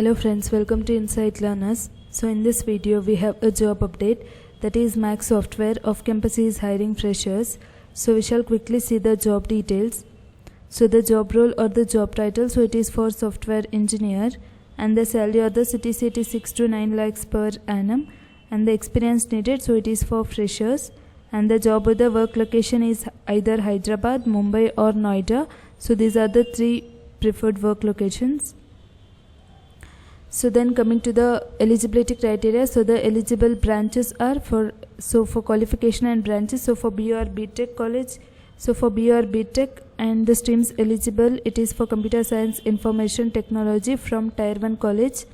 Hello friends, welcome to Insight Learners. So in this video we have a job update, that is MAQ software of campus is hiring freshers. So we shall quickly see the job details. So the job role or the job title, so it is for software engineer, and the salary or the CTC it is 6 to 9 lakhs per annum, and the experience needed, so it is for freshers, and the job or the work location is either Hyderabad, Mumbai or NOIDA. So these are the three preferred work locations. So then coming to the eligibility criteria, so the eligible branches are for qualification and branches, so for BA or BTech college, so for BA or BTech, and the streams eligible, it is for computer science information technology from tier 1 college,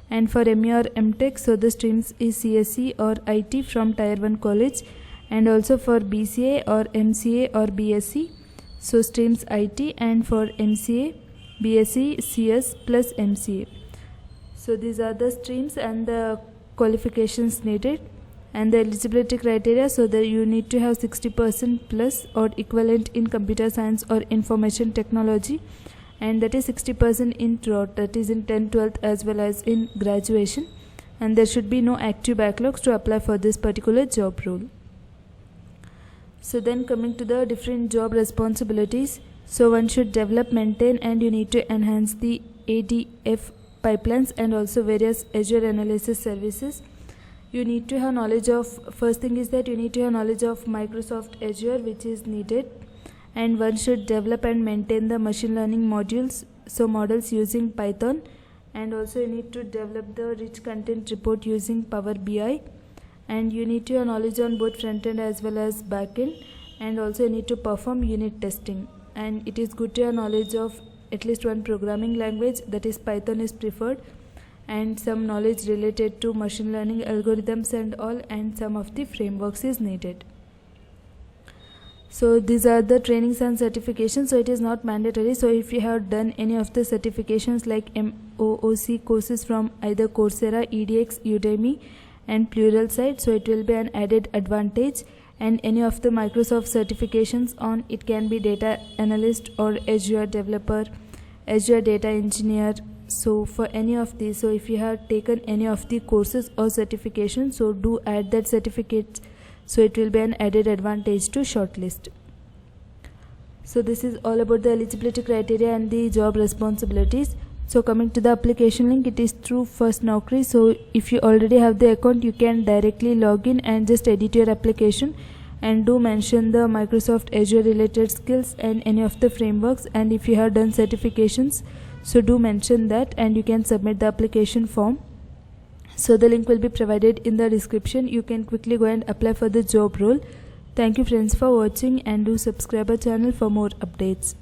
and for MA or MTech, so the streams is CSE or IT from tier 1 college, and also for BCA or MCA or BSc, so streams IT, and for MCA, BSc, CS plus MCA. So these are the streams and the qualifications needed, and the eligibility criteria, so that you need to have 60% plus or equivalent in computer science or information technology, and that is 60% in throughout, that is in 10th, 12th as well as in graduation, and there should be no active backlogs to apply for this particular job role. So then coming to the different job responsibilities, so one should develop, maintain, and you need to enhance the ADF pipelines and also various Azure analysis services. You need to have knowledge of, first thing is that you need to have knowledge of Microsoft Azure, which is needed, and one should develop and maintain the machine learning modules, so models using Python, and also you need to develop the rich content report using Power BI, and you need to have knowledge on both front end as well as back end, and also you need to perform unit testing, and it is good to have knowledge of at least one programming language, that is Python is preferred, and some knowledge related to machine learning algorithms and all, and some of the frameworks is needed. So these are the trainings and certifications, so it is not mandatory. So if you have done any of the certifications like MOOC courses from either Coursera, EDX, Udemy and Pluralsight, so it will be an added advantage, and any of the Microsoft certifications on, it can be data analyst or Azure developer, Azure data engineer. So for any of these, so if you have taken any of the courses or certifications, so do add that certificate, so it will be an added advantage to shortlist. So this is all about the eligibility criteria and the job responsibilities. So coming to the application link, it is through First Naukri. So if you already have the account, you can directly log in and just edit your application, and do mention the Microsoft Azure related skills and any of the frameworks, and if you have done certifications, so do mention that, and you can submit the application form. So the link will be provided in the description. You can quickly go and apply for the job role. Thank you friends for watching, and do subscribe our channel for more updates.